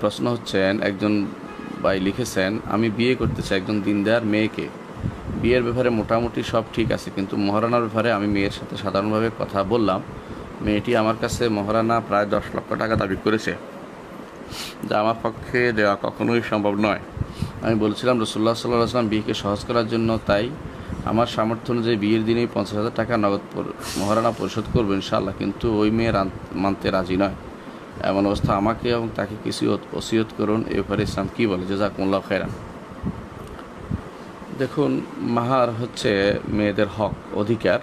প্রশ্ন হচ্ছেন, একজন ভাই লিখেছেন, আমি বিয়ে করতে চাই একজন দিনদার মেয়েকে। বিয়ের ব্যাপারে মোটামুটি সব ঠিক আছে, কিন্তু মহারানার ব্যাপারে আমি মেয়ের সাথে সাধারণভাবে কথা বললাম। মেয়েটি আমার কাছে মহারানা প্রায় 10 লক্ষ টাকা দাবি করেছে, যা আমার পক্ষে দেওয়া কখনোই সম্ভব নয়। আমি বলছিলাম রাসূলুল্লাহ সাল্লাল্লাহু আলাইহি ওয়াসাল্লাম বিয়েকে সহজ করার জন্য, তাই আমার সামর্থ্য অনুযায়ী বিয়ের দিনেই 50,000 টাকা নগদ মহারানা পরিশোধ করবো ইনশাআল্লাহ, কিন্তু ওই মেয়ে মানতে রাজি নয়। এমন অবস্থা আমাকে এবং তাকে কিছু ওসিয়ত করুন, এ ব্যাপারে ইসলাম কী বলে? জাযাকুমুল্লাহু খাইরান। দেখুন, মাহার হচ্ছে মেয়েদের হক, অধিকার।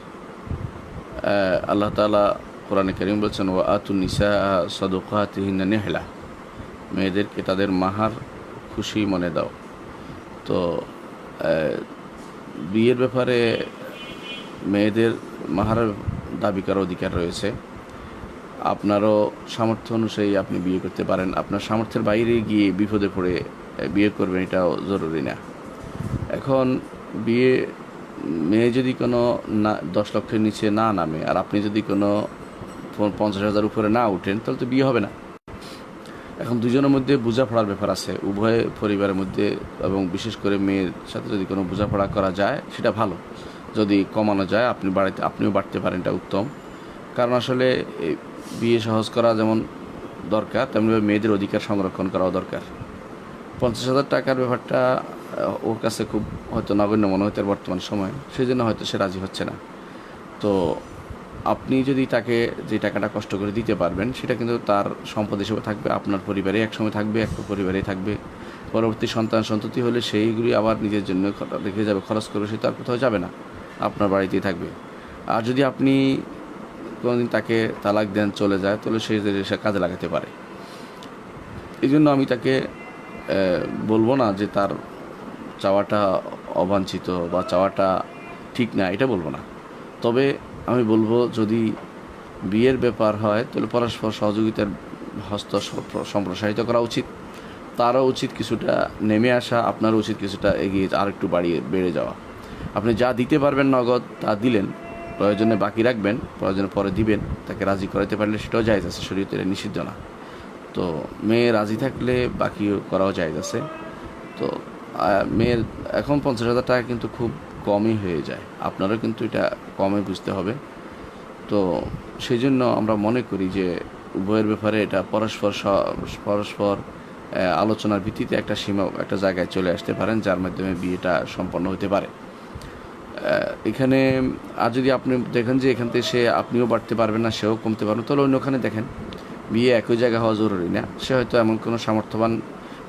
আল্লাহ তাআলা কোরআনে কারীম বলছেন, ওয়া আতুন নিসা সাদুকাতিহিন্না নিহলা, মেয়েদেরকে তাদের মাহার খুশি মনে দাও। তো বিয়ের ব্যাপারে মেয়েদের মাহার দাবি করার অধিকার রয়েছে। আপনারও সামর্থ্য অনুযায়ী আপনি বিয়ে করতে পারেন। আপনার সামর্থ্যের বাইরে গিয়ে বিপদে পড়ে বিয়ে করবেন, এটাও জরুরি না। এখন বিয়ে, মেয়ে যদি কোনো 10 লক্ষের নিচে না নামে আর আপনি যদি কোনো 50,000 উপরে না উঠেন, তাহলে তো বিয়ে হবে না। এখন দুজনের মধ্যে বোঝাপড়ার ব্যাপার আছে, উভয় পরিবারের মধ্যে, এবং বিশেষ করে মেয়ের সাথে যদি কোনো বোঝাপড়া করা যায় সেটা ভালো। যদি কমানো যায়, আপনিও বাড়তে পারেন, এটা উত্তম। কারণ আসলে বিয়ে সহজ করা যেমন দরকার, তেমনিভাবে মেয়েদের অধিকার সংরক্ষণ করাও দরকার। 50,000 টাকার ব্যাপারটা ওর কাছে খুব হয়তো নগণ্য মনে হতে বর্তমান সময়ে, সেই জন্য হয়তো সে রাজি হচ্ছে না। তো আপনি যদি তাকে যে টাকাটা কষ্ট করে দিতে পারবেন, সেটা কিন্তু তার সম্পদ হিসেবে থাকবে, আপনার পরিবারে একসময় থাকবে, একটা পরিবারেই থাকবে। পরবর্তী সন্ততি হলে সেইগুলি আবার নিজের জন্য রেখে যাবে, খরচ করবে, সে তো আর কোথাও যাবে না, আপনার বাড়িতেই থাকবে। আর যদি আপনি কোনোদিন তাকে তালাক দেন, চলে যায়, তাহলে সে কাজে লাগাতে পারে। এই জন্য আমি তাকে বলবো না যে তার চাওয়াটা অবাঞ্ছিত বা চাওয়াটা ঠিক না, এটা বলবো না। তবে আমি বলবো, যদি বিয়ের ব্যাপার হয় তাহলে পরস্পর সহযোগিতার হস্ত সম্প্রসারিত করা উচিত। তারও উচিত কিছুটা নেমে আসা, আপনারও উচিত কিছুটা এগিয়ে আর একটু বেড়ে যাওয়া। আপনি যা দিতে পারবেন নগদ তা দিলেন, প্রয়োজনে বাকি রাখবেন, প্রয়োজনে পরে দিবেন। তাকে রাজি করাতে পারলে সেটাও জায়েজ আছে, শরীয়তে নিষিদ্ধ না। তো মেয়ে রাজি থাকলে বাকিও করাও জায়েজ আছে। তো মেয়ের এখন 50,000 টাকা কিন্তু খুব কমই হয়ে যায়, আপনারও কিন্তু এটা কমই বুঝতে হবে। তো সেই জন্য আমরা মনে করি যে উভয়ের ব্যাপারে এটা পরস্পর আলোচনার ভিত্তিতে একটা জায়গায় চলে আসতে পারেন, যার মাধ্যমে বিয়েটা সম্পন্ন হতে পারে। এখানে আর যদি আপনি দেখেন যে এখান থেকে আপনিও বাড়তে পারবেন না, সেও কমতে পারবেন, তাহলে অন্যখানে দেখেন। বিয়ে একই জায়গায় হওয়া জরুরি না। সে হয়তো এমন কোনো সামর্থ্যবান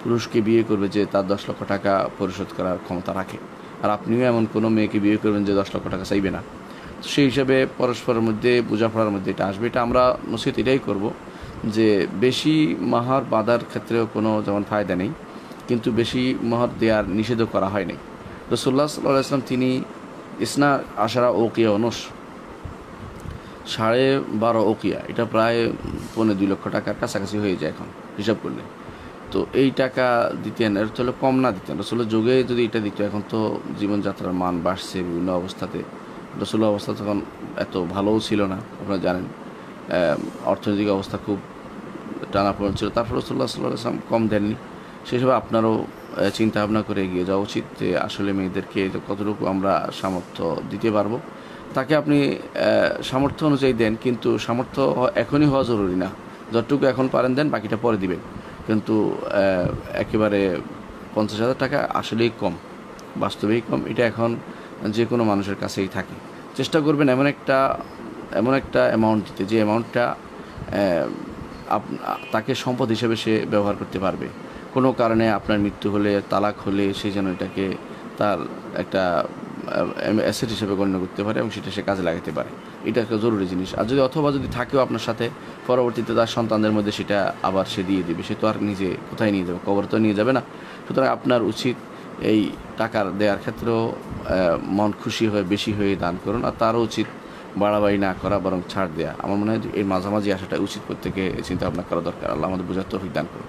পুরুষকে বিয়ে করবে যে তার 10 লক্ষ টাকা পরিশোধ করার ক্ষমতা রাখে, আর আপনিও এমন কোনো মেয়েকে বিয়ে করবেন যে 10 লক্ষ টাকা চাইবে না। সেই হিসাবে পরস্পরের মধ্যে বোঝাপড়ার মধ্যে এটা আসবে। এটা আমরা নসিহত এটাই করব যে বেশি মাহার বাঁধার ক্ষেত্রেও কোনো যেমন ফায়দা নেই, কিন্তু বেশি মাহার দেওয়ার নিষেধও করা হয়নি। রাসূলুল্লাহ সাল্লাল্লাহু আলাইহি ওয়াসাল্লাম তিনি ইসনা আশারা ওকিয়া অনুস 12.5 ওকিয়া, এটা প্রায় 2.25 লক্ষ টাকার কাছাকাছি হয়ে যায় এখন হিসাব করলে। তো এই টাকা দিতেন, এর তাহলে কম না দিতেন। রাসূলের যুগে যদি এটা দিত, এখন তো জীবনযাত্রার মান বাড়ছে বিভিন্ন অবস্থাতে। রাসূলের অবস্থা তখন এত ভালোও ছিল না, আপনারা জানেন। অর্থনৈতিক অবস্থা খুব টানাপোড়েন ছিল, তারপর রাসূলুল্লাহ সাল্লাল্লাহু আলাইহি ওয়াসাল্লাম কম দেননি। সেই হিসেবে আপনারও চিন্তা ভাবনা করে এগিয়ে যাওয়া উচিত যে আসলে মেয়েদেরকে কতটুকু আমরা সামর্থ্য দিতে পারবো। তাকে আপনি সামর্থ্য অনুযায়ী দেন, কিন্তু সামর্থ্য এখনই হওয়া জরুরি না। যতটুকু এখন পারেন দেন, বাকিটা পরে দিবেন। কিন্তু একেবারে 50,000 টাকা আসলেই কম, বাস্তবেই কম। এটা এখন যে কোনো মানুষের কাছেই থাকে। চেষ্টা করবেন এমন একটা অ্যামাউন্ট দিতে, যে অ্যামাউন্টটা তাকে সম্পদ হিসেবে সে ব্যবহার করতে পারবে। কোনো কারণে আপনার মৃত্যু হলে, তালাক হলে, সে যেন এটাকে তার একটা অ্যাসেট হিসেবে গণ্য করতে পারে এবং সেটা সে কাজে লাগাতে পারে। এটা একটা জরুরি জিনিস। আর যদি থাকেও আপনার সাথে, পরবর্তীতে তার সন্তানদের মধ্যে সেটা আবার সে দিয়ে দেবে। সে তো আর নিজে কোথায় নিয়ে যাবে, কবর তো নিয়ে যাবে না। সুতরাং আপনার উচিত এই টাকার দেওয়ার ক্ষেত্রেও মন খুশি হয়ে বেশি হয়ে দান করুন, আর তারও উচিত বাড়াবাড়ি না করা, বরং ছাড় দেওয়া। আমার মনে হয় এর মাঝামাঝি আসাটা উচিত, প্রত্যেকে চিন্তা ভাবনা করা দরকার। আল্লাহ আমাদের বোঝার তৌফিক দান করুন।